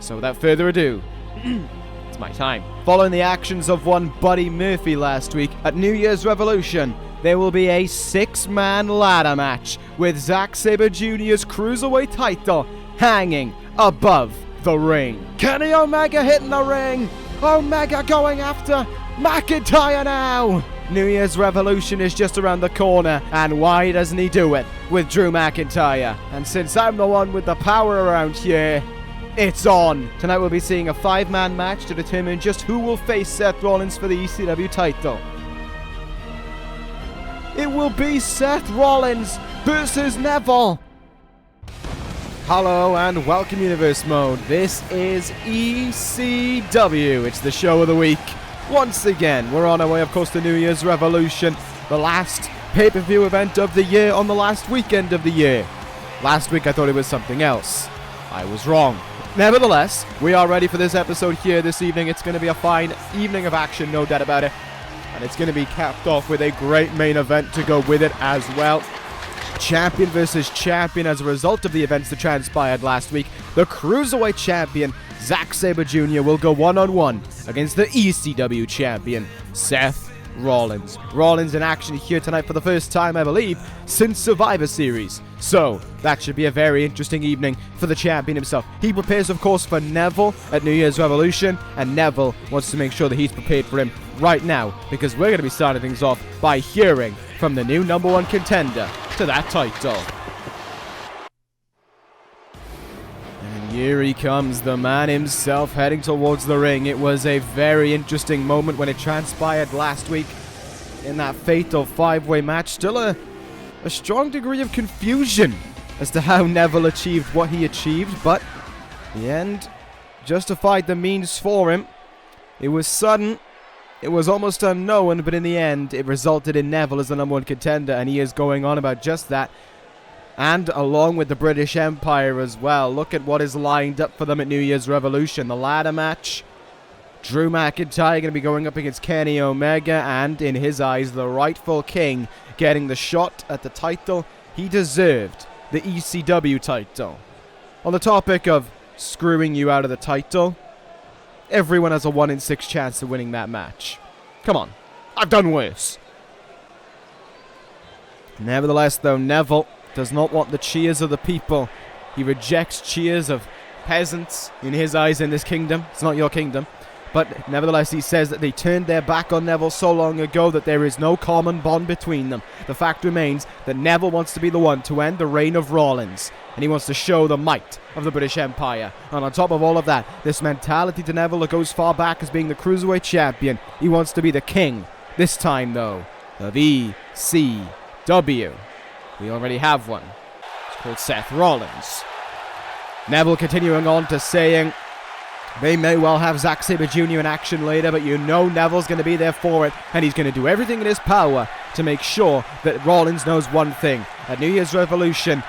So without further ado, it's my time. Following the actions of one Buddy Murphy last week at New Year's Revolution, there will be a 6-man ladder match with Zack Sabre Jr.'s Cruiserweight title hanging above the ring. Kenny Omega hitting the ring. Omega going after McIntyre now. New Year's Revolution is just around the corner, and why doesn't he do it with Drew McIntyre? And since I'm the one with the power around here, it's on. Tonight we'll be seeing a 5-man match to determine just who will face Seth Rollins for the ECW title. It will be Seth Rollins versus Neville. Hello and welcome Universe Mode. This is ECW. It's the show of the week. Once again, we're on our way, of course, to New Year's Revolution, the last pay-per-view event of the year on the last weekend of the year. Last week I thought it was something else. I was wrong. Nevertheless, we are ready for this episode here this evening. It's going to be a fine evening of action, no doubt about it. And it's going to be capped off with a great main event to go with it as well. Champion versus champion as a result of the events that transpired last week. The Cruiserweight champion, Zack Sabre Jr. will go one-on-one against the ECW champion, Seth Rollins. Rollins in action here tonight for the first time, I believe, since Survivor Series. So, that should be a very interesting evening for the champion himself. He prepares, of course, for Neville at New Year's Revolution, and Neville wants to make sure that he's prepared for him right now, because we're going to be starting things off by hearing from the new #1 contender to that title. And here he comes, the man himself heading towards the ring. It was a very interesting moment when it transpired last week in that fatal 5-way match. Still a strong degree of confusion as to how Neville achieved what he achieved, but the end justified the means for him. It was sudden. It was almost unknown, but in the end, it resulted in Neville as the #1 contender, and he is going on about just that. And along with the British Empire as well. Look at what is lined up for them at New Year's Revolution. The ladder match. Drew McIntyre going to be going up against Kenny Omega, and in his eyes, the rightful king getting the shot at the title he deserved, the ECW title. On the topic of screwing you out of the title, everyone has a 1 in 6 chance of winning that match. Come on, I've done worse. Nevertheless, though, Neville does not want the cheers of the people. He rejects cheers of peasants in his eyes in this kingdom. It's not your kingdom. But nevertheless, he says that they turned their back on Neville so long ago that there is no common bond between them. The fact remains that Neville wants to be the one to end the reign of Rollins. And he wants to show the might of the British Empire. And on top of all of that, this mentality to Neville that goes far back as being the Cruiserweight champion. He wants to be the king. This time, though, of ECW. We already have one. It's called Seth Rollins. Neville continuing on to saying they may well have Zack Sabre Jr. in action later, but you know Neville's going to be there for it, and he's going to do everything in his power to make sure that Rollins knows one thing. At New Year's Revolution,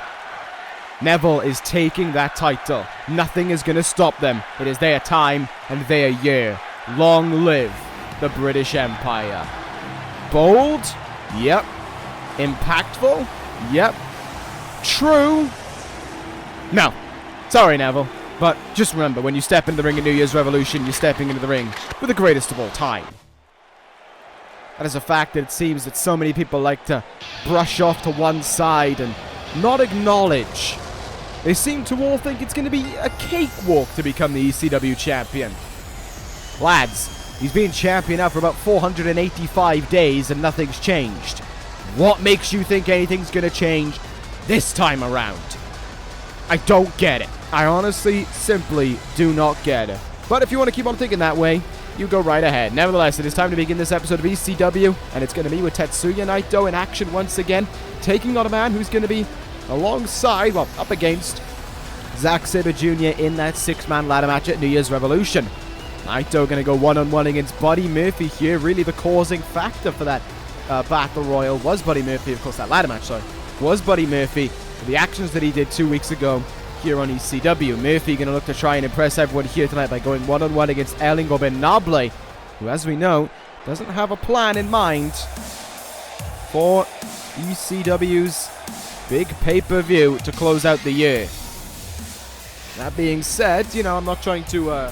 Neville is taking that title. Nothing is going to stop them. It is their time and their year. Long live the British Empire. Bold? Yep. Impactful? Yep. True? No. Sorry, Neville. But just remember, when you step into the ring at New Year's Revolution, you're stepping into the ring with the greatest of all time. That is a fact that it seems that so many people like to brush off to one side and not acknowledge. They seem to all think it's going to be a cakewalk to become the ECW champion. Lads, he's been champion now for about 485 days and nothing's changed. What makes you think anything's going to change this time around? I don't get it. I honestly, simply do not get it. But if you want to keep on thinking that way, you go right ahead. Nevertheless, it is time to begin this episode of ECW, and it's going to be with Tetsuya Naito in action once again, taking on a man who's going to be alongside, well, up against Zack Sabre Jr. in that 6-man ladder match at New Year's Revolution. Naito going to go one-on-one against Buddy Murphy here. Really the causing factor for that Battle Royal was Buddy Murphy. Of course, that ladder match, sorry, was Buddy Murphy. The actions that he did 2 weeks ago here on ECW. Murphy going to look to try and impress everyone here tonight by going one-on-one against El Ingobernable, who, as we know, doesn't have a plan in mind for ECW's big pay-per-view to close out the year. That being said, you know, I'm not trying to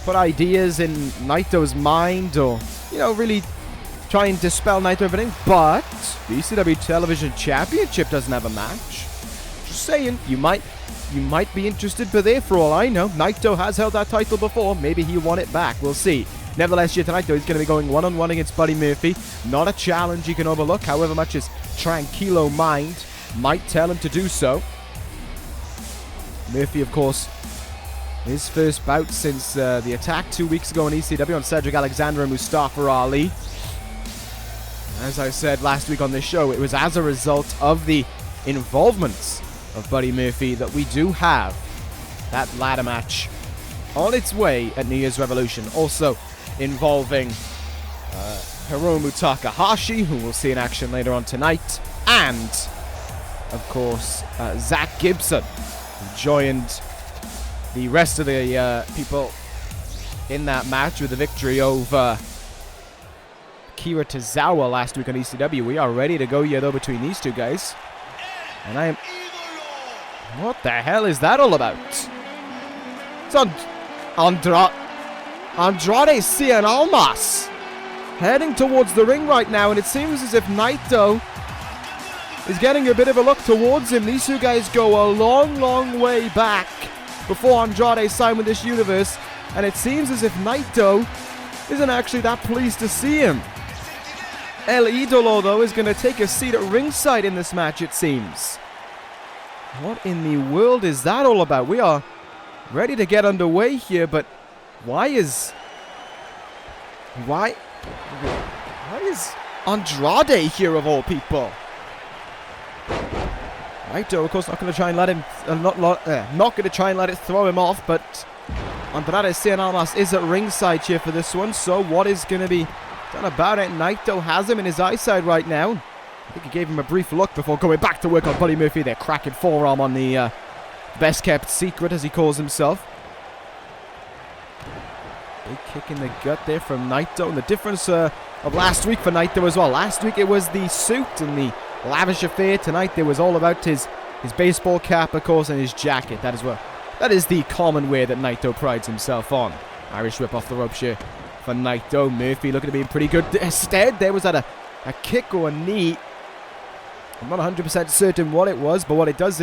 put ideas in Naito's mind or, you know, really try and dispel Naito everything, but the ECW Television Championship doesn't have a match. Just saying, you might be interested, but there, for all I know, Naito has held that title before. Maybe he'll want it back. We'll see. Nevertheless, here tonight, though, he's going to be going one-on-one against Buddy Murphy. Not a challenge he can overlook, however much his tranquilo mind might tell him to do so. Murphy, of course, his first bout since the attack 2 weeks ago in ECW on Cedric Alexander and Mustafa Ali. As I said last week on this show, it was as a result of the involvements of Buddy Murphy that we do have that ladder match on its way at New Year's Revolution. Also involving Hiromu Takahashi, who we'll see in action later on tonight, and, of course, Zack Gibson, who joined the rest of the people in that match with the victory over Kira Tozawa last week on ECW. We are ready to go here, though, between these two guys. And I am... What the hell is that all about? It's Andrade Cien Almas heading towards the ring right now, and it seems as if Naito is getting a bit of a look towards him. These two guys go a long, long way back before Andrade signed with this universe, and it seems as if Naito isn't actually that pleased to see him. El Idolo, though, is going to take a seat at ringside in this match, it seems. What in the world is that all about? We are ready to get underway here, but why is Andrade here of all people? Naito, of course, not going to try and let him, not going to try and let it throw him off, but Andrade Cien Almas is at ringside here for this one. So what is going to be done about it? Naito has him in his eyesight right now. I think he gave him a brief look before going back to work on Buddy Murphy. Their cracking forearm on the best kept secret, as he calls himself. Big kick in the gut there from Naito. And the difference of last week for Naito as well. Last week it was the suit and the lavish affair. Tonight it was all about his baseball cap, of course, and his jacket. That is the common wear that Naito prides himself on. Irish whip off the ropes here for Naito. Murphy looking to be in pretty good stead. There was that a kick or a knee. I'm not 100% certain what it was, but what it does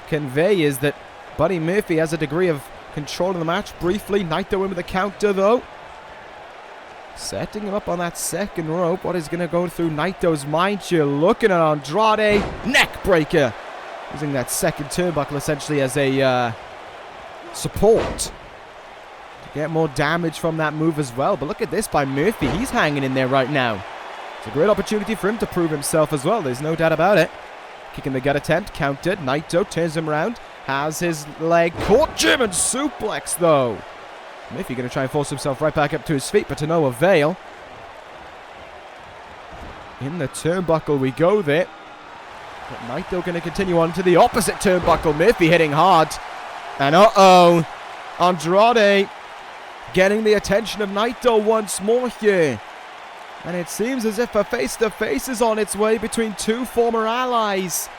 convey is that Buddy Murphy has a degree of control of the match. Briefly, Naito in with a counter, though. Setting him up on that second rope. What is going to go through Naito's mind here? Looking at Andrade. Neck breaker. Using that second turnbuckle essentially as a support to get more damage from that move as well. But look at this by Murphy. He's hanging in there right now. It's a great opportunity for him to prove himself as well. There's no doubt about it. Kicking the gut attempt. Countered. Naito turns him around. Has his leg caught. German suplex, though. Murphy going to try and force himself right back up to his feet, but to no avail. In the turnbuckle we go there. But Naito going to continue on to the opposite turnbuckle. Murphy hitting hard. And uh-oh. Andrade getting the attention of Naito once more here. And it seems as if a face-to-face is on its way between two former allies.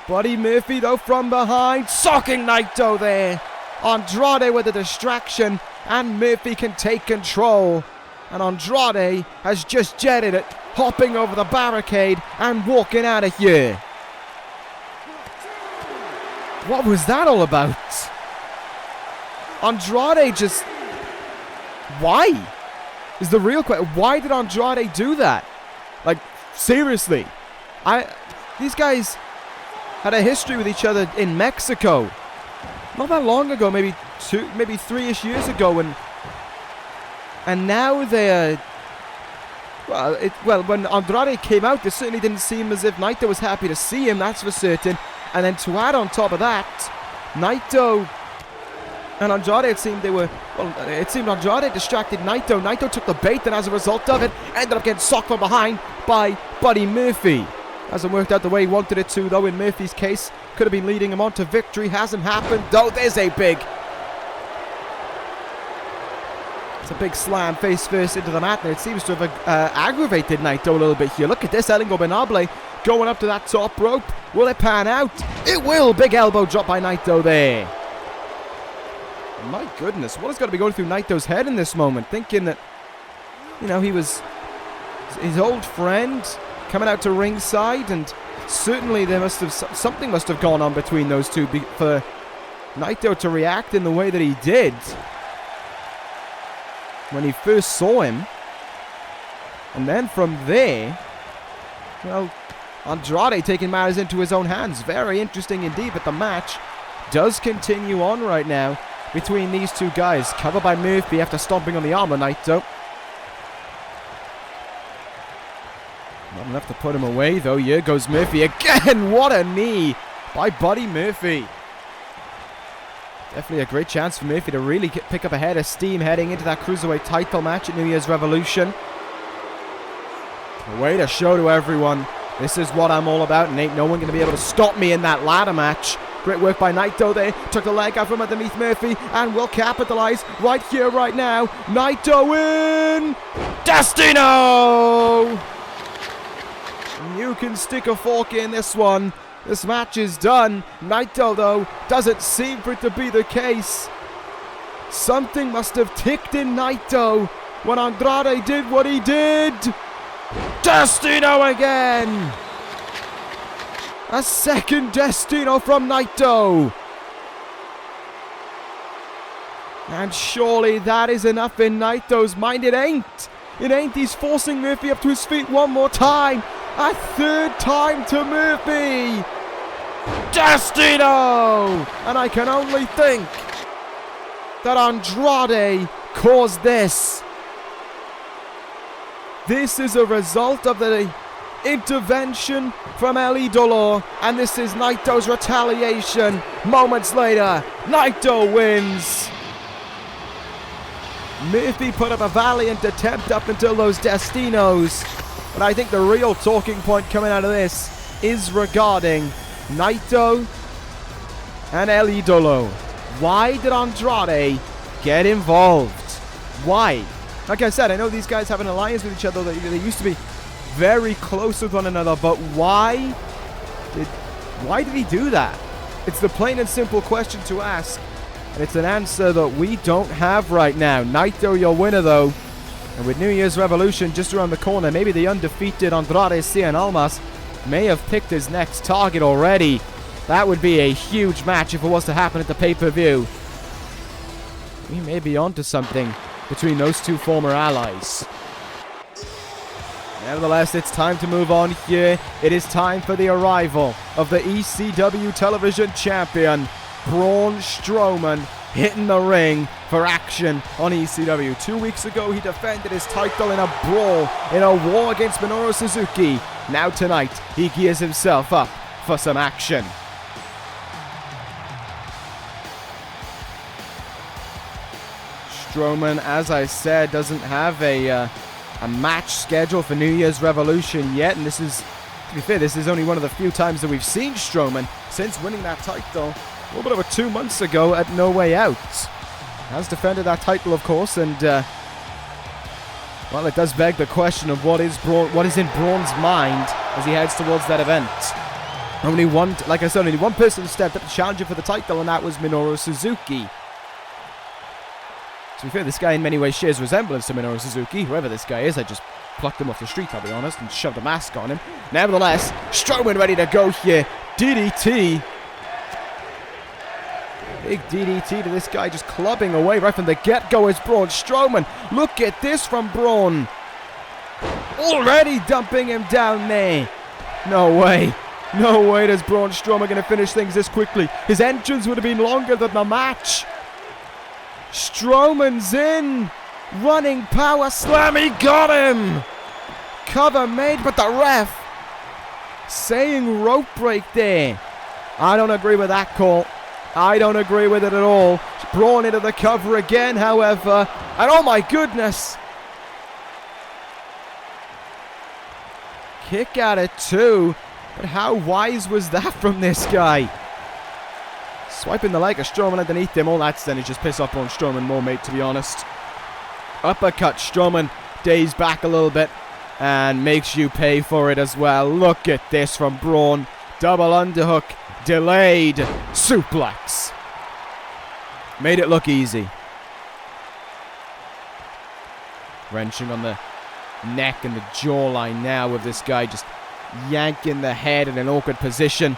Buddy Murphy, though, from behind. Socking Naito there. Andrade with a distraction. And Murphy can take control. And Andrade has just jetted it. Hopping over the barricade and walking out of here. What was that all about? Andrade just... Why? Is the real question. Why did Andrade do that? Like, seriously. These guys had a history with each other in Mexico. Not that long ago, maybe 3-ish years ago, and now they're... Well, when Andrade came out, it certainly didn't seem as if Naito was happy to see him, that's for certain. And then to add on top of that, Naito and Andrade, it seemed Andrade distracted Naito. Naito took the bait, and as a result of it, ended up getting socked from behind by Buddy Murphy. Hasn't worked out the way he wanted it to, though, in Murphy's case. Could have been leading him on to victory. Hasn't happened, though. There's a big... It's a big slam face first into the mat, and it seems to have aggravated Naito a little bit here. Look at this, El Ingobernable going up to that top rope. Will it pan out? It will. Big elbow drop by Naito there. My goodness, what has got to be going through Naito's head in this moment? Thinking that, you know, he was his old friend coming out to ringside, and certainly there must have something must have gone on between those two for Naito to react in the way that he did when he first saw him. And then from there, well, Andrade taking matters into his own hands. Very interesting indeed, but the match does continue on right now between these two guys. Covered by Murphy after stomping on the arm of Naito. Not enough to put him away, though. Here goes Murphy again. What a knee by Buddy Murphy. Definitely a great chance for Murphy to really pick up a head of steam heading into that Cruiserweight title match at New Year's Revolution. A way to show to everyone, this is what I'm all about, and ain't no one going to be able to stop me in that ladder match. Great work by Naito there. Took the leg out from underneath Murphy and will capitalize right here, right now. Naito in! Destino! You can stick a fork in this one. This match is done. Naito, though, doesn't seem for it to be the case. Something must have ticked in Naito when Andrade did what he did. Destino again! A second Destino from Naito. And surely that is enough in Naito's mind. It ain't. It ain't. He's forcing Murphy up to his feet one more time. A third time to Murphy. Destino! And I can only think that Andrade caused this. This is a result of the intervention from El Idolo, and this is Naito's retaliation. Moments later, Naito wins. Murphy put up a valiant attempt up until those Destinos, but I think the real talking point coming out of this is regarding Naito and El Idolo. Why did Andrade get involved? Why? Like I said, I know these guys have an alliance with each other. They used to be very close with one another, but why did he do that? It's the plain and simple question to ask, and it's an answer that we don't have right now. Naito, your winner, though. And with New Year's Revolution just around the corner, maybe the undefeated Andrade Cien Almas may have picked his next target already. That would be a huge match if it was to happen at the pay-per-view. We may be onto something between those two former allies. Nevertheless, it's time to move on here. It is time for the arrival of the ECW television champion, Braun Strowman, hitting the ring for action on ECW. 2 weeks ago, he defended his title in a brawl in a war against Minoru Suzuki. Now tonight, he gears himself up for some action. Strowman, as I said, doesn't have a match schedule for New Year's Revolution yet, and this is, to be fair, this is only one of the few times that we've seen Strowman since winning that title a little bit over 2 months ago at No Way Out. Has defended that title, of course, and well, it does beg the question of what is in Braun's mind as he heads towards that event. Only one person stepped up to challenge him for the title, and that was Minoru Suzuki. To be fair, this guy in many ways shares resemblance to Minoru Suzuki. Whoever this guy is, I just plucked him off the street, I'll be honest, and shoved a mask on him. Nevertheless, Strowman ready to go here. DDT. Big DDT to this guy, just clubbing away right from the get-go is Braun Strowman. Look at this from Braun. Already dumping him down there. No way. No way does Braun Strowman going to finish things this quickly. His entrance would have been longer than the match. Strowman's in. Running power slam. He got him. Cover made, but the ref saying rope break there. I don't agree with that call. I don't agree with it at all. Braun into the cover again, however. And oh my goodness. Kick at it too. But how wise was that from this guy? Swiping the leg of Strowman underneath him. All that's done is just piss off Braun Strowman more, mate, to be honest. Uppercut Strowman. Days back a little bit. And makes you pay for it as well. Look at this from Braun. Double underhook. Delayed suplex. Made it look easy. Wrenching on the neck and the jawline now of this guy, just yanking the head in an awkward position.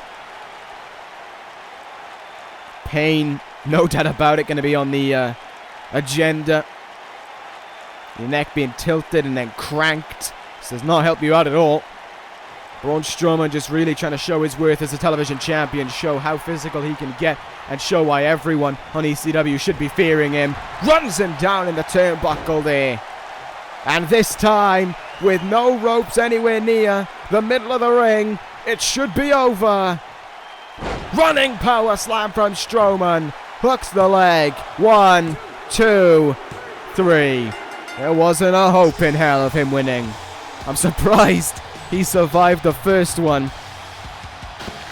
Pain, no doubt about it, going to be on the agenda. Your neck being tilted and then cranked. This does not help you out at all. Braun Strowman just really trying to show his worth as a television champion, show how physical he can get, and show why everyone on ECW should be fearing him. Runs him down in the turnbuckle there. And this time, with no ropes anywhere near the middle of the ring, it should be over. Running power slam from Strowman. Hooks the leg. 1, 2, 3. There wasn't a hope in hell of him winning. I'm surprised he survived the first one.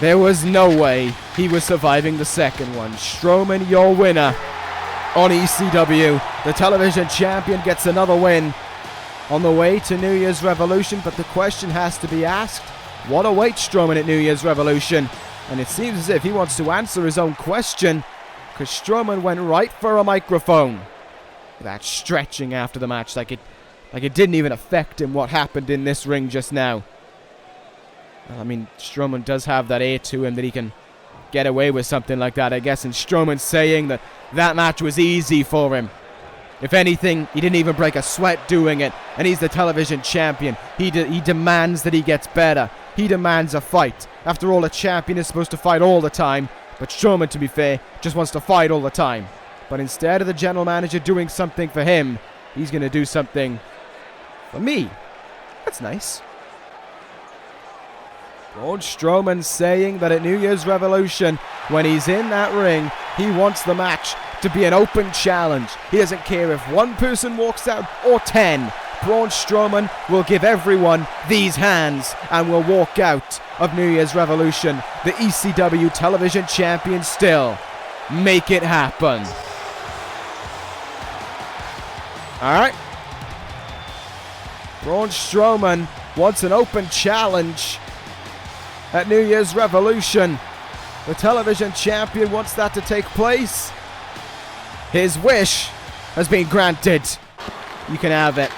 There was no way he was surviving the second one. Strowman, your winner on ECW. The television champion gets another win on the way to New Year's Revolution. But the question has to be asked, what awaits Strowman at New Year's Revolution? And it seems as if he wants to answer his own question, because Strowman went right for a microphone. That stretching after the match, like it didn't even affect him what happened in this ring just now. I mean, Strowman does have that air to him that he can get away with something like that, I guess. And Strowman saying that that match was easy for him. If anything, he didn't even break a sweat doing it. And he's the television champion. He demands that he gets better. He demands a fight. After all, a champion is supposed to fight all the time. But Strowman, to be fair, just wants to fight all the time. But instead of the general manager doing something for him, he's going to do something for me. That's nice. Braun Strowman saying that at New Year's Revolution, when he's in that ring, he wants the match to be an open challenge. He doesn't care if one person walks out or 10. Braun Strowman will give everyone these hands and will walk out of New Year's Revolution the ECW television champion still. Make it happen. Alright. Braun Strowman wants an open challenge at New Year's Revolution. The television champion wants that to take place. His wish has been granted. You can have it.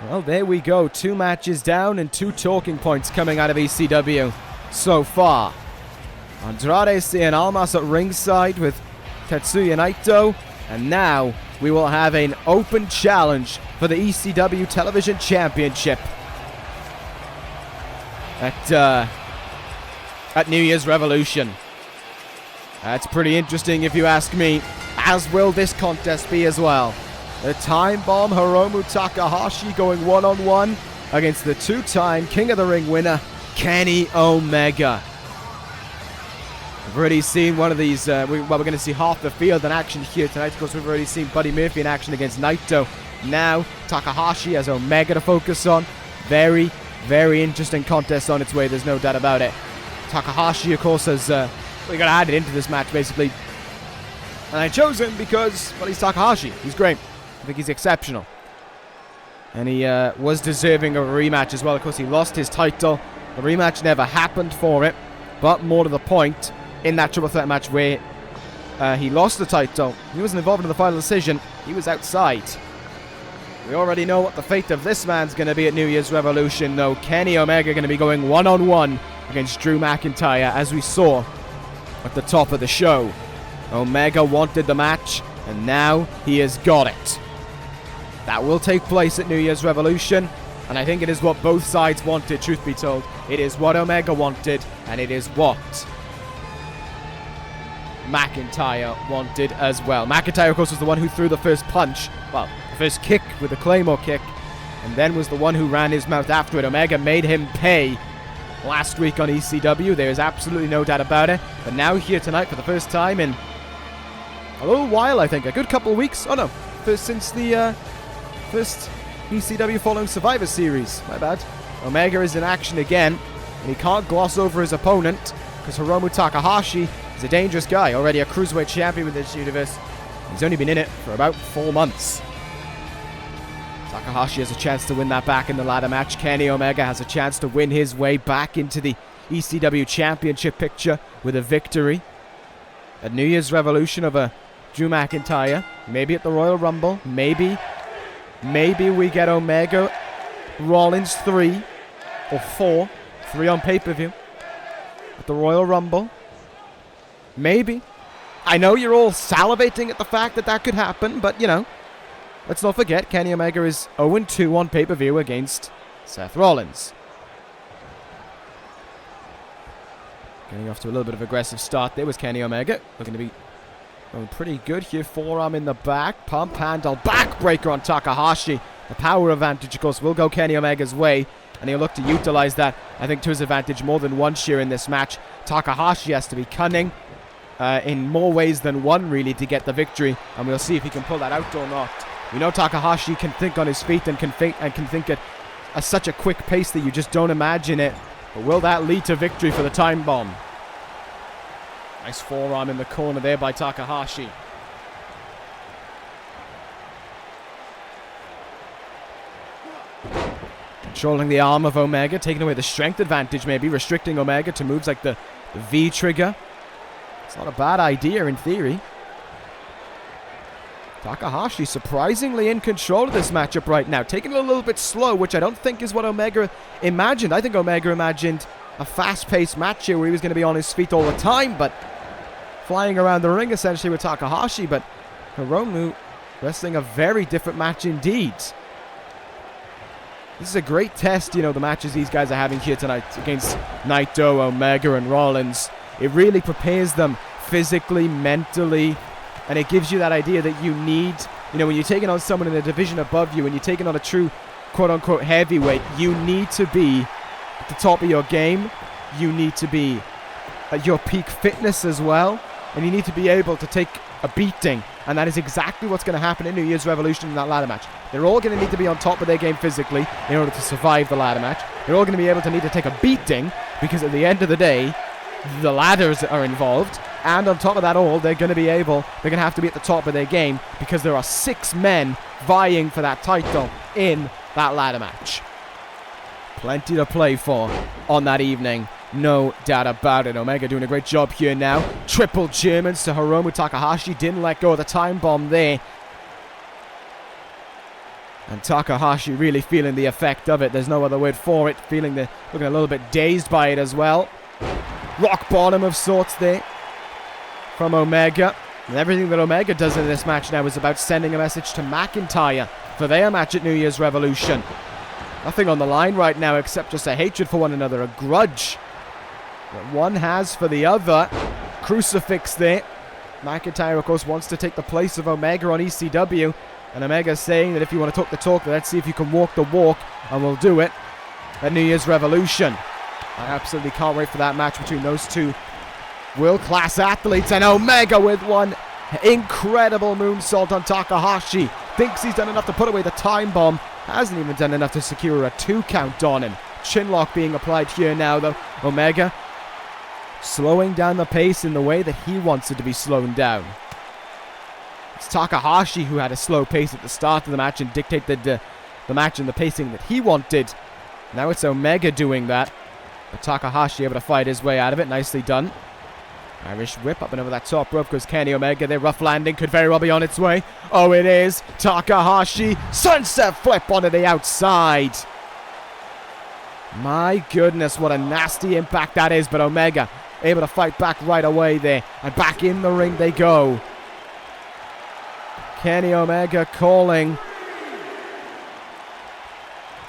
Well, there we go. 2 matches down and 2 talking points coming out of ECW so far. Andrade Cien Almas at ringside with Tetsuya Naito. And now we will have an open challenge for the ECW Television Championship at New Year's Revolution. That's pretty interesting if you ask me, as will this contest be as well. The Time Bomb Hiromu Takahashi going one-on-one against the 2-time King of the Ring winner, Kenny Omega. We've already seen one of these, we're going to see half the field in action here tonight. Of course, we've already seen Buddy Murphy in action against Naito. Now, Takahashi has Omega to focus on. Very, very interesting contest on its way, there's no doubt about it. Takahashi, of course, has we got added into this match, basically. And I chose him because, well, he's Takahashi. He's great. I think he's exceptional. And he was deserving of a rematch as well. Of course, he lost his title. The rematch never happened for it. But more to the point, in that triple threat match where he lost the title, he wasn't involved in the final decision. He was outside. We already know what the fate of this man's going to be at New Year's Revolution, though. Kenny Omega going to be going one-on-one against Drew McIntyre, as we saw at the top of the show. Omega wanted the match, and now he has got it. That will take place at New Year's Revolution, and I think it is what both sides wanted, truth be told. It is what Omega wanted, and it is what McIntyre wanted as well. McIntyre, of course, was the one who threw the first punch, well, the first kick with the Claymore kick, and then was the one who ran his mouth after it. Omega made him pay last week on ECW. There is absolutely no doubt about it. But now here tonight for the first time in a little while, I think. A good couple of weeks. Oh no, first since the first ECW following Survivor Series. My bad. Omega is in action again, and he can't gloss over his opponent, because Hiromu Takahashi is a dangerous guy, already a Cruiserweight champion with this universe. He's only been in it for about 4 months. Takahashi has a chance to win that back in the ladder match. Kenny Omega has a chance to win his way back into the ECW Championship picture with a victory. At New Year's Revolution over Drew McIntyre. Maybe at the Royal Rumble. Maybe we get Omega Rollins 3 or 4. 3 on pay-per-view. At the Royal Rumble. Maybe. I know you're all salivating at the fact that that could happen, but, you know, let's not forget Kenny Omega is 0-2 on pay-per-view against Seth Rollins. Getting off to a little bit of aggressive start there was Kenny Omega. Looking to be going pretty good here. Forearm in the back. Pump handle. Backbreaker on Takahashi. The power advantage, of course, will go Kenny Omega's way. And he'll look to utilize that, I think, to his advantage more than once here in this match. Takahashi has to be cunning in more ways than one, really, to get the victory. And we'll see if he can pull that out or not. We know Takahashi can think on his feet and can think at such a quick pace that you just don't imagine it. But will that lead to victory for the time bomb? Nice forearm in the corner there by Takahashi. Controlling the arm of Omega, taking away the strength advantage maybe, restricting Omega to moves like the V trigger. It's not a bad idea in theory. Takahashi surprisingly in control of this matchup right now. Taking it a little bit slow, which I don't think is what Omega imagined. I think Omega imagined a fast-paced match here where he was going to be on his feet all the time, but flying around the ring essentially with Takahashi. But Hiromu wrestling a very different match indeed. This is a great test, you know, the matches these guys are having here tonight against Naito, Omega, and Rollins. It really prepares them physically, mentally, and it gives you that idea that you need, you know, when you're taking on someone in a division above you, when you're taking on a true quote-unquote heavyweight, you need to be at the top of your game. You need to be at your peak fitness as well, and you need to be able to take a beating, and that is exactly what's going to happen in New Year's Revolution in that ladder match. They're all going to need to be on top of their game physically in order to survive the ladder match. They're all going to be able to need to take a beating, because at the end of the day, the ladders are involved, and on top of that all, they're going to have to be at the top of their game, because there are 6 men vying for that title in that ladder match. Plenty to play for on that evening, no doubt about it. Omega doing a great job here now. Triple Germans to Hiromu. Takahashi didn't let go of the time bomb there. And Takahashi really feeling the effect of it. There's no other word for it. Looking a little bit dazed by it as well. Rock bottom of sorts there from Omega. And everything that Omega does in this match now is about sending a message to McIntyre for their match at New Year's Revolution. Nothing on the line right now except just a hatred for one another, a grudge that one has for the other. Crucifix there. McIntyre, of course, wants to take the place of Omega on ECW. And Omega's saying that if you want to talk the talk, let's see if you can walk the walk. And we'll do it at New Year's Revolution. I absolutely can't wait for that match between those two world-class athletes. And Omega with one incredible moonsault on Takahashi. Thinks he's done enough to put away the time bomb. Hasn't even done enough to secure a 2 count on him. Chinlock being applied here now, though. Omega slowing down the pace in the way that he wants it to be slowed down. It's Takahashi who had a slow pace at the start of the match and dictated the match and the pacing that he wanted. Now it's Omega doing that. But Takahashi able to fight his way out of it. Nicely done. Irish whip up and over that top rope goes Kenny Omega. Their rough landing could very well be on its way. Oh, it is. Takahashi. Sunset flip onto the outside. My goodness, what a nasty impact that is. But Omega able to fight back right away there. And back in the ring they go. Kenny Omega calling.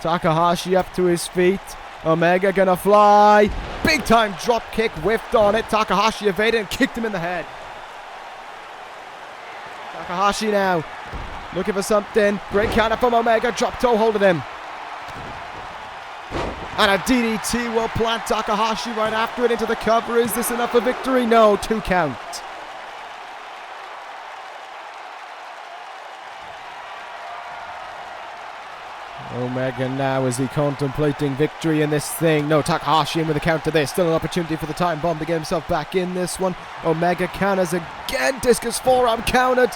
Takahashi up to his feet. Omega gonna fly. Big time drop kick, whiffed on it. Takahashi evaded and kicked him in the head. Takahashi now looking for something. Great counter from Omega. Drop toe hold of him. And a DDT will plant Takahashi right after it into the cover. Is this enough for victory? No, 2 count. Omega now, is he contemplating victory in this thing? No, Takahashi in with a counter there. Still an opportunity for the time bomb to get himself back in this one. Omega counters again. Discus forearm countered.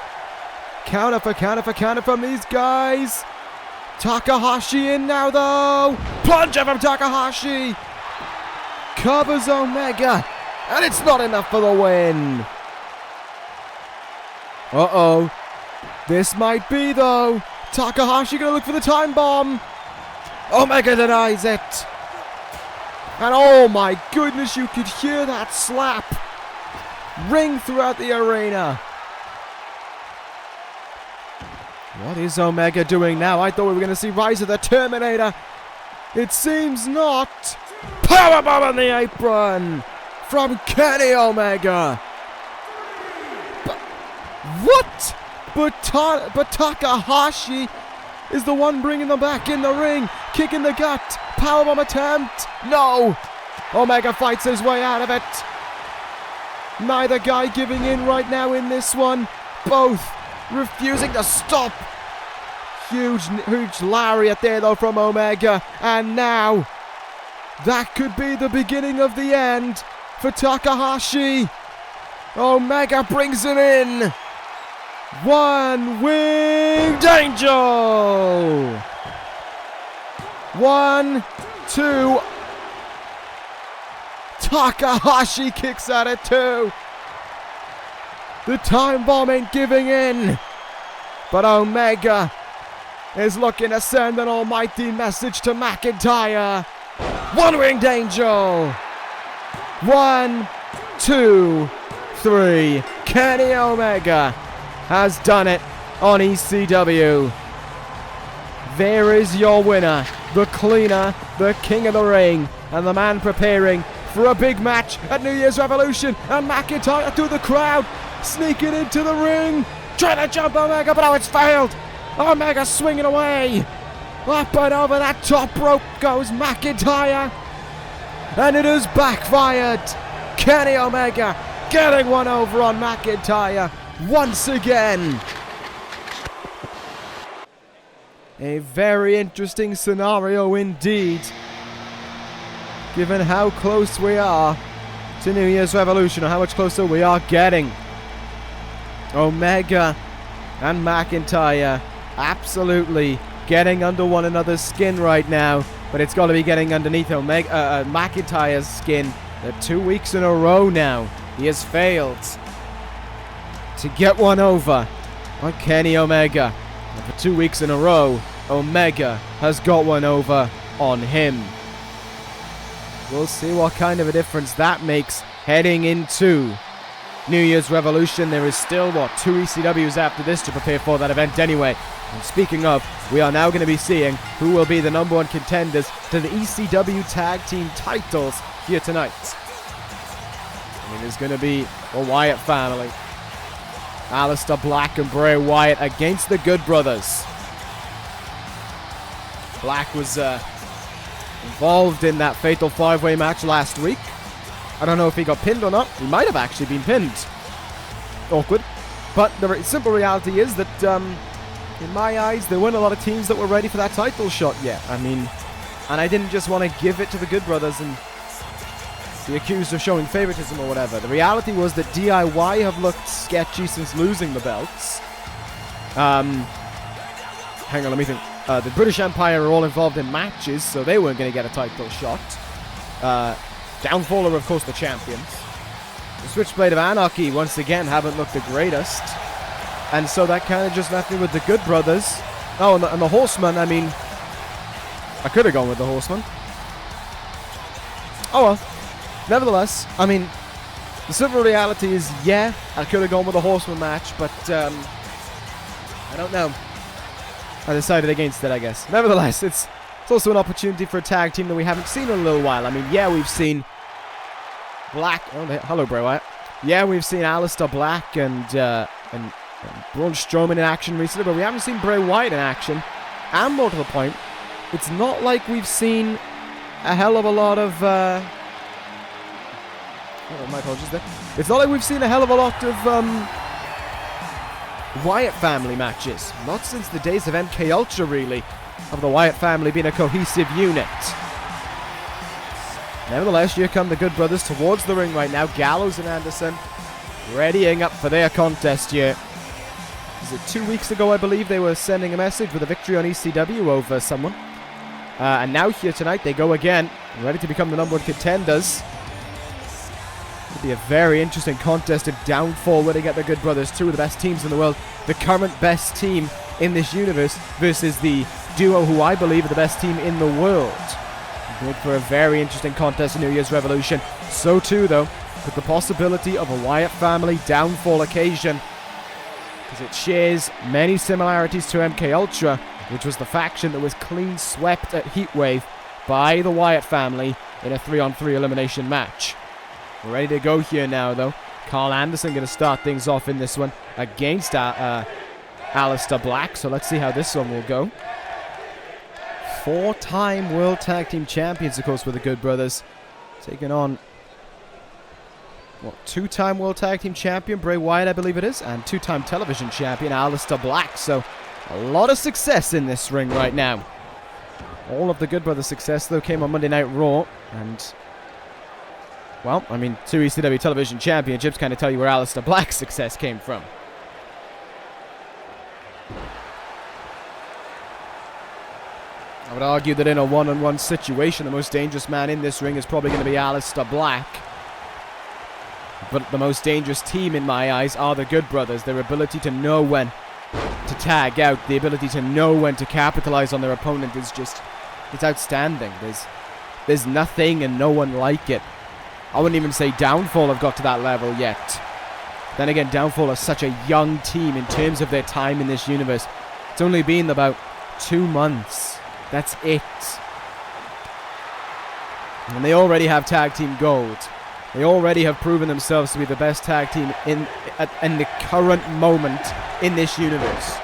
Counter for counter for counter from these guys. Takahashi in now though. Plunger from Takahashi. Covers Omega. And it's not enough for the win. Uh-oh. This might be, though. Takahashi gonna look for the time bomb. Omega denies it. And oh my goodness, you could hear that slap ring throughout the arena. What is Omega doing now? I thought we were going to see Rise of the Terminator. It seems not. Powerbomb on the apron from Kenny Omega. What? But Takahashi is the one bringing them back in the ring. Kick in the gut. Powerbomb attempt. No. Omega fights his way out of it. Neither guy giving in right now in this one. Both refusing to stop. Huge lariat there though from Omega. And now that could be the beginning of the end for Takahashi. Omega brings him in. One winged angel. 1, 2. Takahashi kicks at it too. The time bomb ain't giving in. But Omega is looking to send an almighty message to McIntyre. One winged angel. 1, 2, 3. Kenny Omega has done it on ECW. There is your winner, the cleaner, the king of the ring, and the man preparing for a big match at New Year's Revolution. And McIntyre through the crowd, sneaking into the ring, trying to jump Omega, but it's failed. Omega swinging away. Up and over that top rope goes McIntyre, and it has backfired. Kenny Omega getting one over on McIntyre once again. A very interesting scenario indeed, given how close we are to New Year's Revolution, or how much closer we are getting. Omega and McIntyre absolutely getting under one another's skin right now, but it's got to be getting underneath McIntyre's skin. 2 weeks in a row now he has failed to get one over on Kenny Omega. And for 2 weeks in a row, Omega has got one over on him. We'll see what kind of a difference that makes heading into New Year's Revolution. There is still, 2 ECWs after this to prepare for that event anyway. And speaking of, we are now going to be seeing who will be the number 1 contenders to the ECW Tag Team titles here tonight. And it is going to be the Wyatt family. Aleister Black and Bray Wyatt against the Good Brothers. Black was involved in that fatal 5-way match last week. I don't know if he got pinned or not. He might have actually been pinned. Awkward. But the simple reality is that, in my eyes, there weren't a lot of teams that were ready for that title shot yet. I mean, and I didn't just want to give it to the Good Brothers and be accused of showing favoritism or whatever. The reality was that DIY have looked sketchy since losing the belts. Hang on, let me think. The British Empire are all involved in matches, so they weren't going to get a title shot. Downfall are, of course, the champions. The Switchblade of Anarchy, once again, haven't looked the greatest. And so that kind of just left me with the Good Brothers. Oh, and the Horsemen, I mean, I could have gone with the Horsemen. Oh well. Nevertheless, I mean, the simple reality is, yeah, I could have gone with the Horseman match, but I don't know. I decided against it, I guess. Nevertheless, it's also an opportunity for a tag team that we haven't seen in a little while. I mean, yeah, we've seen Black. Oh, hello, Bray Wyatt. Yeah, we've seen Aleister Black and Braun Strowman in action recently, but we haven't seen Bray Wyatt in action. And more to the point, it's not like we've seen a hell of a lot of. My apologies there. It's not like we've seen a hell of a lot of Wyatt family matches. Not since the days of MK Ultra, really, of the Wyatt family being a cohesive unit. Nevertheless, here come the Good Brothers towards the ring right now. Gallows and Anderson readying up for their contest here. Was it 2 weeks ago, I believe, they were sending a message with a victory on ECW over someone. And now here tonight they go again, ready to become the number 1 contenders. Could be a very interesting contest if Downfall were to get the Good Brothers, two of the best teams in the world, the current best team in this universe, versus the duo who I believe are the best team in the world. Good for a very interesting contest in New Year's Revolution. So too, though, with the possibility of a Wyatt family Downfall occasion, because it shares many similarities to MK Ultra, which was the faction that was clean swept at Heatwave by the Wyatt family in a 3-on-3 elimination match. We're ready to go here now, though. Carl Anderson going to start things off in this one against Aleister Black, so let's see how this one will go. 4-time World Tag Team Champions, of course, with the Good Brothers. Taking on, what, 2-time World Tag Team Champion Bray Wyatt, I believe it is, and 2-time Television Champion Aleister Black. So, a lot of success in this ring right now. All of the Good Brothers' success, though, came on Monday Night Raw, and, well, I mean, 2 ECW Television Championships kind of tell you where Aleister Black's success came from. I would argue that in a one-on-one situation, the most dangerous man in this ring is probably going to be Aleister Black. But the most dangerous team in my eyes are the Good Brothers. Their ability to know when to tag out, the ability to know when to capitalize on their opponent is just, it's outstanding. There's nothing and no one like it. I wouldn't even say Downfall have got to that level yet. Then again, Downfall are such a young team in terms of their time in this universe. It's only been about 2 months. That's it. And they already have tag team gold. They already have proven themselves to be the best tag team in the current moment in this universe.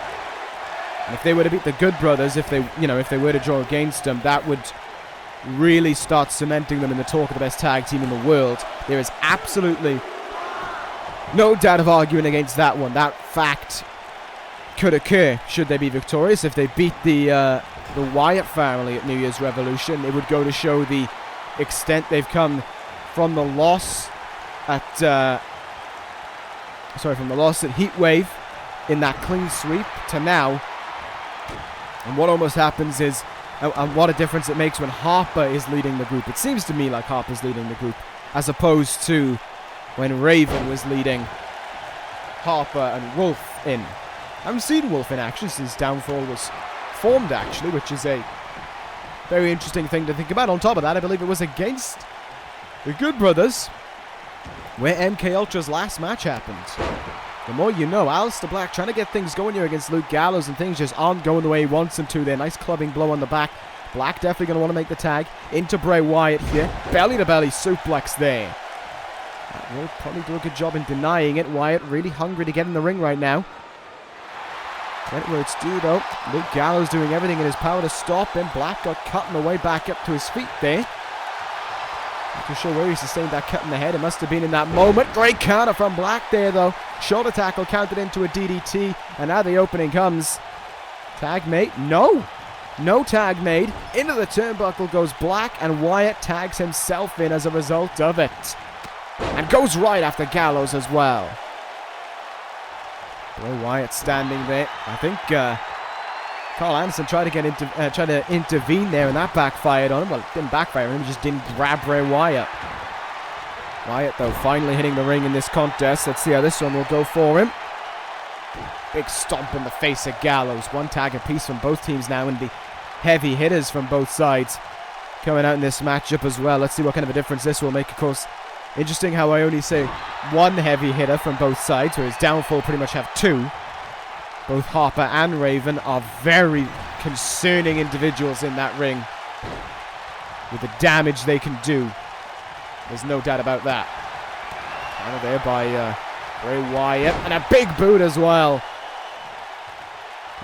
And if they were to beat the Good Brothers, if they were to draw against them, that would really start cementing them in the talk of the best tag team in the world. There is absolutely no doubt of arguing against that one. That fact could occur should they be victorious. If they beat the Wyatt family at New Year's Revolution, it would go to show the extent they've come from the loss at Heatwave in that clean sweep to now. And what almost happens is, and what a difference it makes when Harper is leading the group. It seems to me like Harper's leading the group, as opposed to when Raven was leading Harper and Wolf in. I haven't seen Wolf in action since Downfall was formed, actually, which is a very interesting thing to think about. On top of that, I believe it was against the Good Brothers where MK Ultra's last match happened. The more you know. Aleister Black trying to get things going here against Luke Gallows, and things just aren't going the way he wants them to. There, nice clubbing blow on the back. Black definitely going to want to make the tag into Bray Wyatt here. Belly to belly suplex there. That will probably do a good job in denying it. Wyatt really hungry to get in the ring right now. Get it where it's due, though. Luke Gallows doing everything in his power to stop him. Black got cut on the way back up to his feet there. Not too sure where he sustained that cut in the head. It must have been in that moment. Great counter from Black there, though. Shoulder tackle counted into a DDT. And now the opening comes. Tag made? No. No tag made. Into the turnbuckle goes Black, and Wyatt tags himself in as a result of it. And goes right after Gallows as well. Bray Wyatt standing there. I think Carl Anderson tried to intervene there, and that backfired on him. Well, it didn't backfire on him, he just didn't grab Bray Wyatt. Wyatt, though, finally hitting the ring in this contest. Let's see how this one will go for him. Big stomp in the face of Gallows. One tag apiece from both teams now, and the heavy hitters from both sides coming out in this matchup as well. Let's see what kind of a difference this will make. Of course, interesting how I only say one heavy hitter from both sides, whereas Downfall pretty much have two. Both Harper and Raven are very concerning individuals in that ring with the damage they can do. There's no doubt about that. Out of there by Bray Wyatt, and a big boot as well.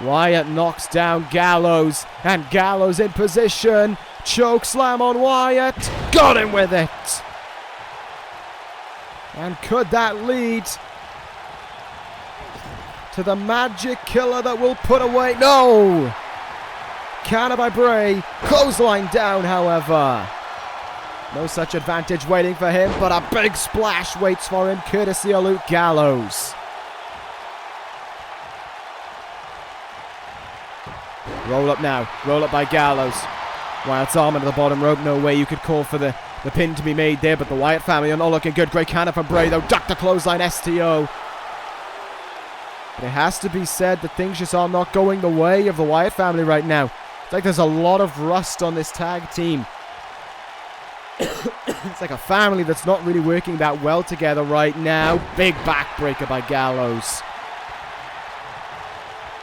Wyatt knocks down Gallows, and Gallows in position. Choke slam on Wyatt. Got him with it. And could that lead to the magic killer that will put away? No! Counter by Bray. Clothesline down, however. No such advantage waiting for him, but a big splash waits for him, courtesy of Luke Gallows. Roll up now. Roll up by Gallows. Wyatt's arm into the bottom rope. No way you could call for the the pin to be made there, but the Wyatt family are not looking good. Great counter from Bray, though. Duck the clothesline, STO. But it has to be said that things just are not going the way of the Wyatt family right now. It's like there's a lot of rust on this tag team. It's like a family that's not really working that well together right now. Big backbreaker by Gallows.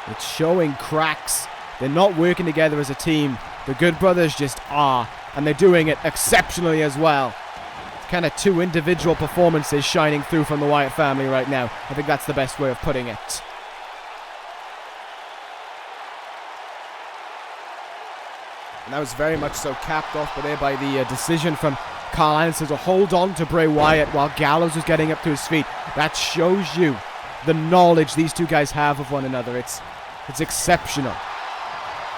It's showing cracks. They're not working together as a team. The Good Brothers just are. And they're doing it exceptionally as well. It's kind of two individual performances shining through from the Wyatt family right now. I think that's the best way of putting it. And that was very much so capped off there by the decision from Carl Anderson to hold on to Bray Wyatt while Gallows was getting up to his feet. That shows you the knowledge these two guys have of one another. It's exceptional.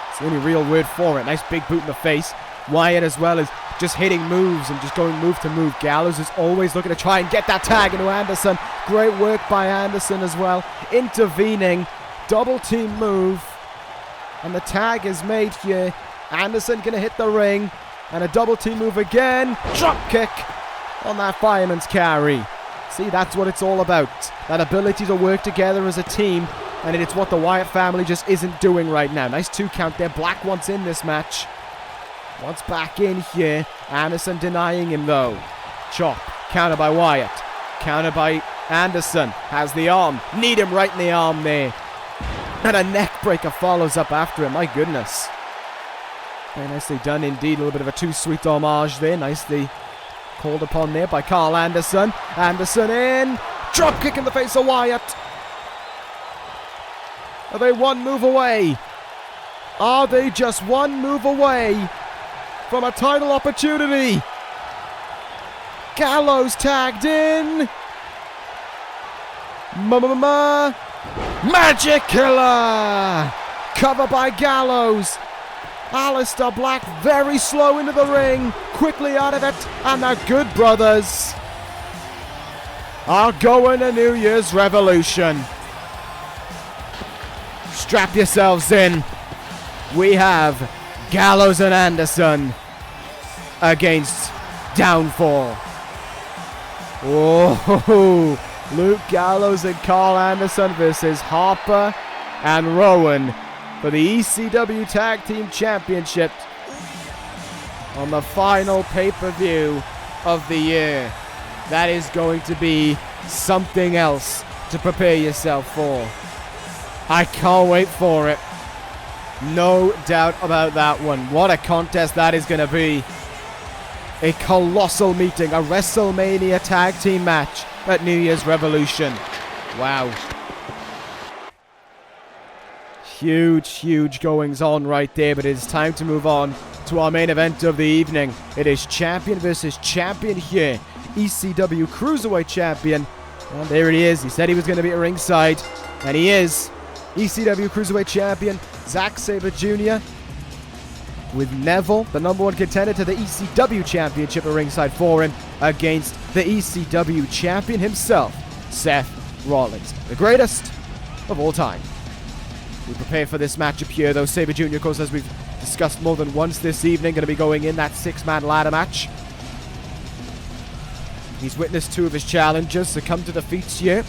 It's the only real word for it. Nice big boot in the face. Wyatt as well is just hitting moves and just going move to move. Gallows is always looking to try and get that tag into Anderson. Great work by Anderson as well. Intervening. Double team move. And the tag is made here. Anderson going to hit the ring. And a double team move again. Drop kick on that fireman's carry. See, that's what it's all about. That ability to work together as a team. And it's what the Wyatt family just isn't doing right now. Nice 2 count there. Black once in this match. Once back in here. Anderson denying him though. Chop. Counter by Wyatt. Counter by Anderson. Has the arm. Need him right in the arm there. And a neck breaker follows up after him. My goodness. Very nicely done indeed. A little bit of a too sweet homage there. Nicely called upon there by Carl Anderson. Anderson in. Drop kick in the face of Wyatt. Are they one move away? Are they just one move away from a title opportunity? Gallows tagged in. Magic Killer. Cover by Gallows. Aleister Black very slow into the ring. Quickly out of it. And the Good Brothers are going to New Year's Revolution. Strap yourselves in. We have Gallows and Anderson against Downfall. Whoa. Luke Gallows and Carl Anderson versus Harper and Rowan for the ECW Tag Team Championship on the final pay-per-view of the year. That is going to be something else to prepare yourself for. I can't wait for it. No doubt about that one. What a contest that is going to be. A colossal meeting, a WrestleMania tag team match at New Year's Revolution. Wow. Huge goings on right there, but it is time to move on to our main event of the evening. It is champion versus champion here. ECW Cruiserweight Champion. And there he is. He said he was going to be at ringside, and he is. ECW Cruiserweight Champion Zack Sabre Jr. with Neville, the #1 contender to the ECW Championship, at ringside for him against the ECW Champion himself, Seth Rollins, the greatest of all time. We prepare for this matchup here, though. Sabre Jr., of course, as we've discussed more than once this evening, going to be going in that 6-man ladder match. He's witnessed 2 of his challengers succumb to defeats here.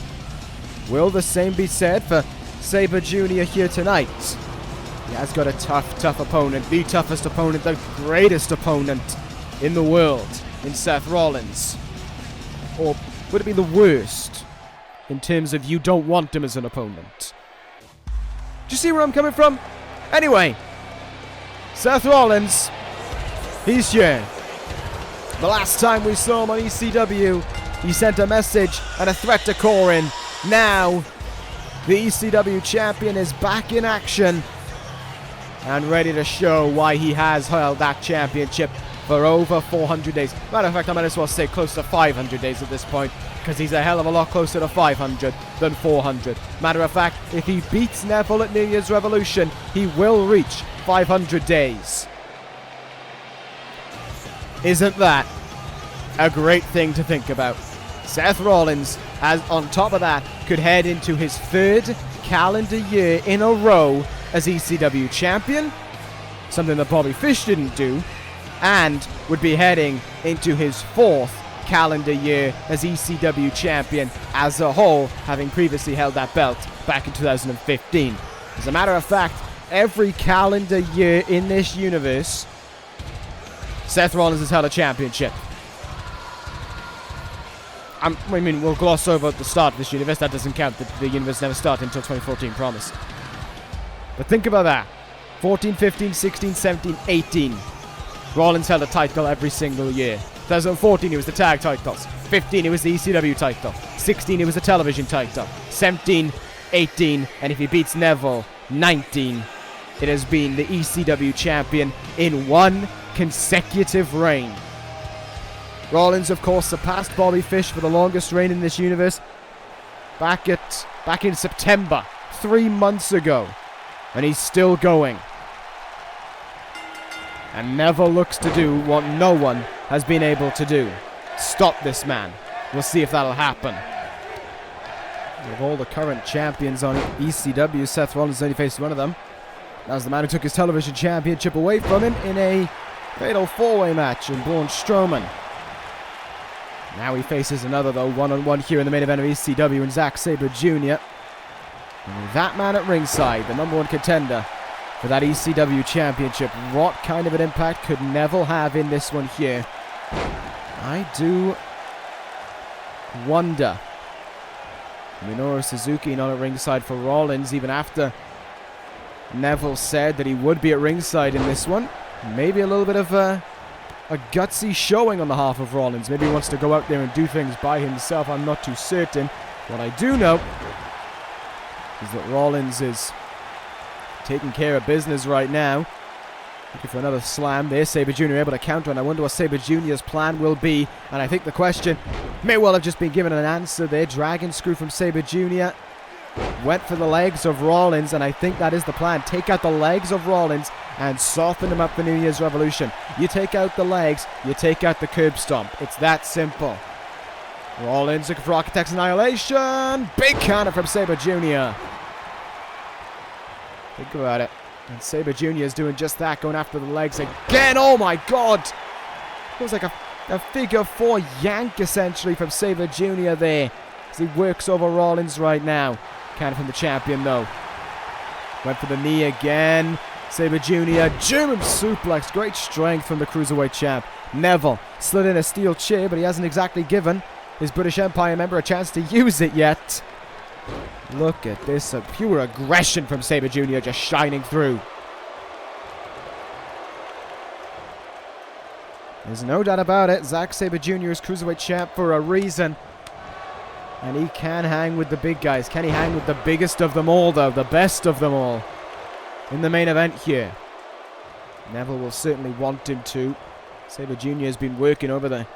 Will the same be said for Sabre Jr. here tonight? He has got a tough opponent. The toughest opponent, the greatest opponent in the world in Seth Rollins. Or would it be the worst in terms of you don't want him as an opponent? Do you see where I'm coming from? Anyway, Seth Rollins, he's here. The last time we saw him on ECW, he sent a message and a threat to Corin. Now, the ECW champion is back in action and ready to show why he has held that championship for over 400 days. Matter of fact, I might as well say close to 500 days at this point, because he's a hell of a lot closer to 500 than 400. Matter of fact, if he beats Neville at New Year's Revolution, he will reach 500 days. Isn't that a great thing to think about? Seth Rollins, as on top of that, could head into his 3rd calendar year in a row as ECW champion. Something that Bobby Fish didn't do. and would be heading into his 4th calendar year as ECW champion as a whole, having previously held that belt back in 2015. As a matter of fact, every calendar year in this universe, Seth Rollins has held a championship. I mean, we'll gloss over the start of this universe. That doesn't count. The universe never started until 2014, promise. But think about that. 14, 15, 16, 17, 18. Rollins held a title every single year. 2014, it was the tag titles. 15, it was the ECW title. 16, it was the television title. 17, 18, and if he beats Neville, 19, it has been the ECW champion in one consecutive reign. Rollins, of course, surpassed Bobby Fish for the longest reign in this universe back in September, 3 months ago, and he's still going. And Neville looks to do what no one has been able to do. Stop this man. We'll see if that'll happen. Of all the current champions on ECW, Seth Rollins only faced one of them. That was the man who took his television championship away from him in a fatal 4-way match in Braun Strowman. Now he faces another, though, one-on-one here in the main event of ECW in Zack Sabre Jr. And that man at ringside, the number 1 contender for that ECW championship. What kind of an impact could Neville have in this one here? I do wonder. Minoru Suzuki not at ringside for Rollins, even after Neville said that he would be at ringside in this one. Maybe a little bit of a gutsy showing on the half of Rollins. Maybe he wants to go out there and do things by himself. I'm not too certain. What I do know is that Rollins is taking care of business right now. Looking for another slam. There's Sabre Jr. able to counter, and I wonder what Sabre Jr.'s plan will be. And I think the question may well have just been given an answer there. Dragon screw from Sabre Jr. Went for the legs of Rollins, and I think that is the plan. Take out the legs of Rollins and soften him up for New Year's Revolution. You take out the legs, you take out the curb stomp. It's that simple. Rollins looking for Architect's Annihilation. Big counter from Sabre Jr. Think about it. And Sabre Jr. is doing just that, going after the legs again. Oh my god! It was like a figure 4 yank, essentially, from Sabre Jr. there, as he works over Rollins right now. Counter from the champion, though. Went for the knee again. Sabre Jr. German suplex. Great strength from the Cruiserweight champ. Neville slid in a steel chair, but he hasn't exactly given his British Empire member a chance to use it yet. Look at this, pure aggression from Sabre Jr. just shining through. There's no doubt about it. Zack Sabre Jr. is Cruiserweight champ for a reason. And he can hang with the big guys. Can he hang with the biggest of them all, though? The best of them all. In the main event here. Neville will certainly want him to. Sabre Jr. has been working over the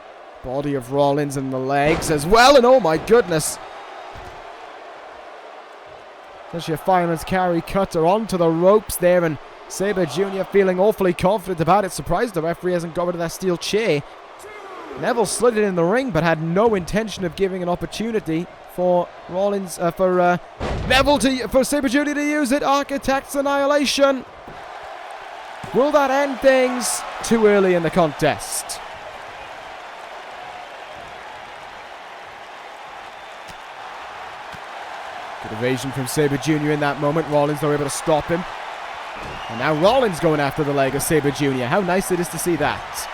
body of Rollins and the legs as well. And oh my goodness. Essentially a fireman's carry cutter onto the ropes there, and Sabre Jr. feeling awfully confident about it. Surprised the referee hasn't got rid of that steel chair. Neville slid it in the ring, but had no intention of giving an opportunity for Rollins, for Sabre Jr. to use it. Architect's Annihilation. Will that end things too early in the contest? Good evasion from Sabre Jr. in that moment. Rollins though able to stop him. And now Rollins going after the leg of Sabre Jr. How nice it is to see that.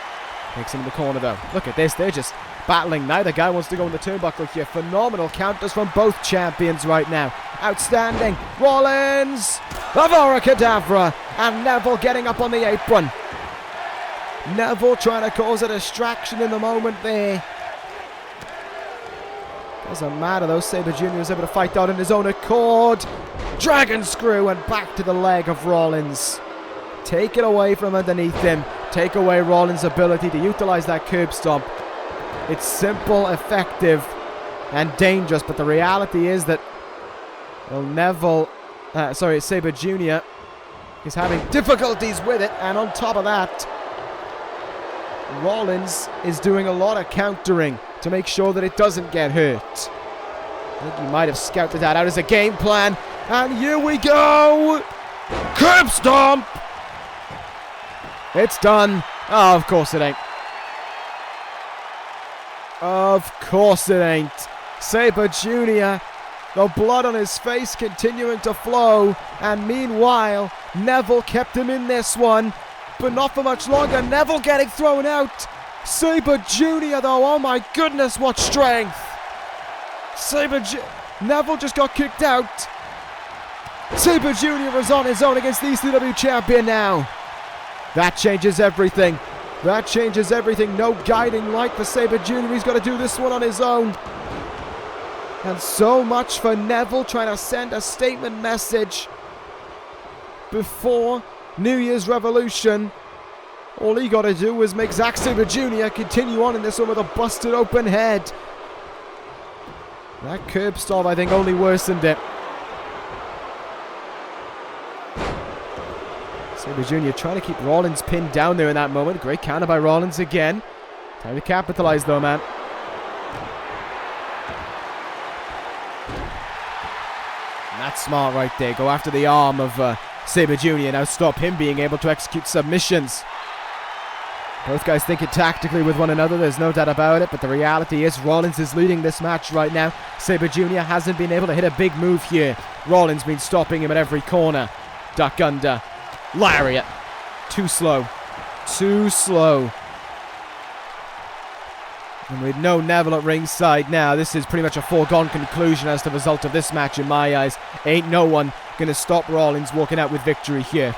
Takes him in the corner though. Look at this. They're just battling. Neither guy wants to go in the turnbuckle here. Phenomenal counters from both champions right now. Outstanding. Rollins. Abracadabra. And Neville getting up on the apron. Neville trying to cause a distraction in the moment there. Doesn't matter though. Sabre Jr. was able to fight out on his own accord. Dragon screw and back to the leg of Rollins. Take it away from underneath him. Take away Rollins' ability to utilize that curb stomp. It's simple, effective, and dangerous. But the reality is that Sabre Jr. is having difficulties with it. And on top of that, Rollins is doing a lot of countering to make sure that it doesn't get hurt. I think he might have scouted that out as a game plan. And here we go! Curb stomp! It's done. Oh, of course it ain't. Of course it ain't. Sabre Jr., the blood on his face continuing to flow. And meanwhile, Neville kept him in this one. But not for much longer. Neville getting thrown out. Sabre Jr. though, oh my goodness, what strength. Neville just got kicked out. Sabre Jr. is on his own against the ECW champion now. That changes everything. That changes everything. No guiding light for Sabre Jr. He's got to do this one on his own. And so much for Neville trying to send a statement message before New Year's Revolution. All he got to do was make Zack Sabre Jr. continue on in this one with a busted open head. That curb stomp, I think, only worsened it. Sabre Jr. trying to keep Rollins pinned down there in that moment. Great counter by Rollins again. Time to capitalize though, man. And that's smart right there. Go after the arm of Sabre Jr. Now stop him being able to execute submissions. Both guys thinking tactically with one another, there's no doubt about it, but the reality is Rollins is leading this match right now. Sabre Jr. hasn't been able to hit a big move here. Rollins been stopping him at every corner. Duck under. Lariat. Too slow. Too slow. And with no Neville at ringside now, this is pretty much a foregone conclusion as the result of this match in my eyes. Ain't no one going to stop Rollins walking out with victory here.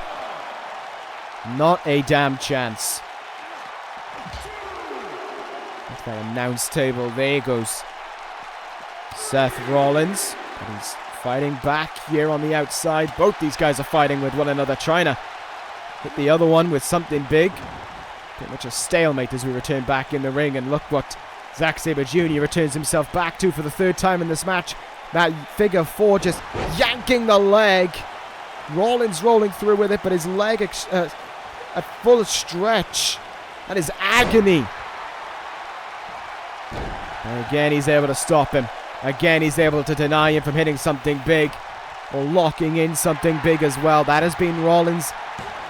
Not a damn chance. That's that announce table. There goes Seth Rollins. And he's fighting back here on the outside. Both these guys are fighting with one another, trying to hit the other one with something big. Pretty much a stalemate as we return back in the ring. And look what Zack Sabre Jr. returns himself back to for the third time in this match. That figure four just yanking the leg. Rollins rolling through with it, but his leg at full stretch. That is agony. And again, he's able to stop him. Again, he's able to deny him from hitting something big or locking in something big as well. That has been Rollins'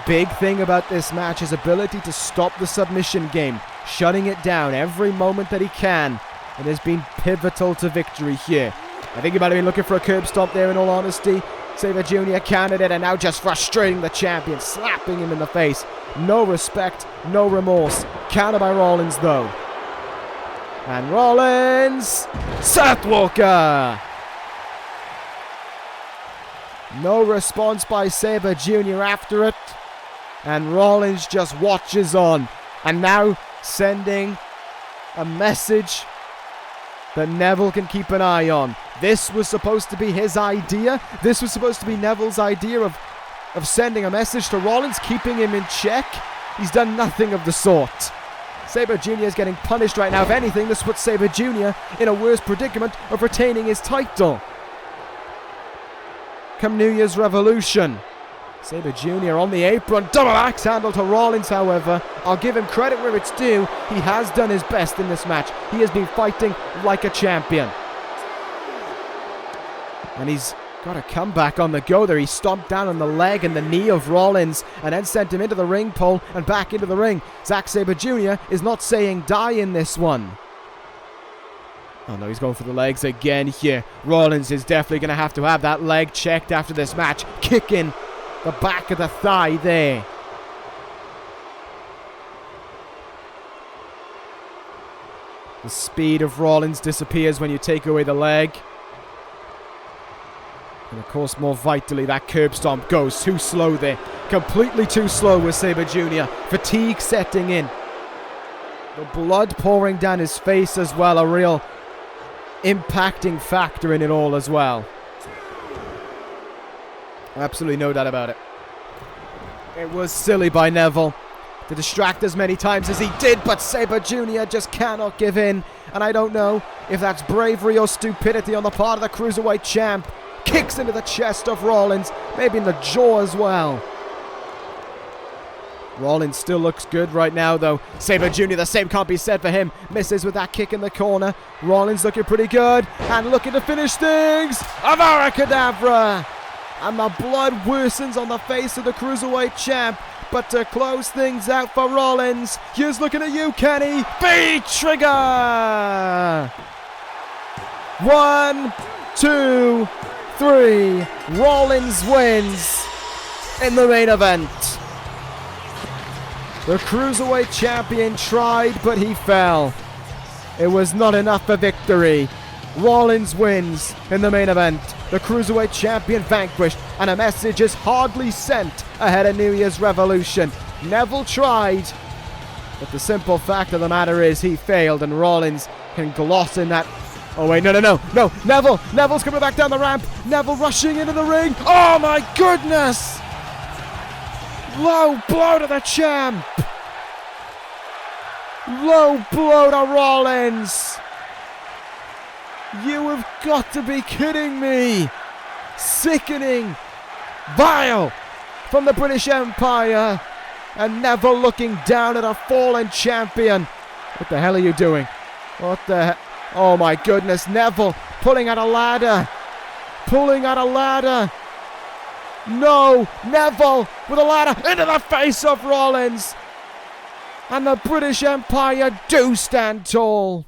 big thing about this match, his ability to stop the submission game, shutting it down every moment that he can. It has been pivotal to victory here. I think he might have been looking for a curb stomp there, in all honesty. Sabre Jr. countered it, and now just frustrating the champion, slapping him in the face. No respect, no remorse. Counter by Rollins, though. And Rollins, Seth Walker. No response by Sabre Jr. after it. And Rollins just watches on. And now sending a message that Neville can keep an eye on. This was supposed to be his idea. This was supposed to be Neville's idea of sending a message to Rollins, keeping him in check. He's done nothing of the sort. Sabre Jr. is getting punished right now. If anything, this puts Sabre Jr. in a worse predicament of retaining his title come New Year's Revolution. Sabre Jr. on the apron. Double axe handle to Rollins, however. I'll give him credit where it's due. He has done his best in this match. He has been fighting like a champion. And he's got a comeback on the go there. He stomped down on the leg and the knee of Rollins and then sent him into the ring pole and back into the ring. Zack Sabre Jr. is not saying die in this one. Oh no, he's going for the legs again here. Rollins is definitely going to have that leg checked after this match. Kicking the back of the thigh there. The speed of Rollins disappears when you take away the leg. And of course, more vitally, that curb stomp goes too slow there. Completely too slow with Sabre Jr. Fatigue setting in. The blood pouring down his face as well. A real impacting factor in it all as well. Absolutely no doubt about it. It was silly by Neville to distract as many times as he did, but Sabre Jr. just cannot give in. And I don't know if that's bravery or stupidity on the part of the Cruiserweight champ. Kicks into the chest of Rollins, maybe in the jaw as well. Rollins still looks good right now, though. Sabre Jr., the same can't be said for him. Misses with that kick in the corner. Rollins looking pretty good and looking to finish things. Avara Kedavra. And the blood worsens on the face of the Cruiserweight champ. But to close things out for Rollins, here's looking at you, Kenny. Beat trigger! 1, 2, 3. Rollins wins in the main event. The Cruiserweight champion tried, but he fell. It was not enough for victory. Rollins wins in the main event. The Cruiserweight champion vanquished, and a message is hardly sent ahead of New Year's Revolution. Neville tried, but the simple fact of the matter is he failed, and Rollins can gloss in that. Oh wait, no, Neville's coming back down the ramp. Neville rushing into the ring. Oh my goodness! Low blow to the champ. Low blow to Rollins. You have got to be kidding me. Sickening. Vile from the British Empire. And Neville looking down at a fallen champion. What the hell are you doing? What the hell? Oh my goodness. Neville pulling out a ladder. Pulling out a ladder. No. Neville with a ladder into the face of Rollins. And the British Empire do stand tall.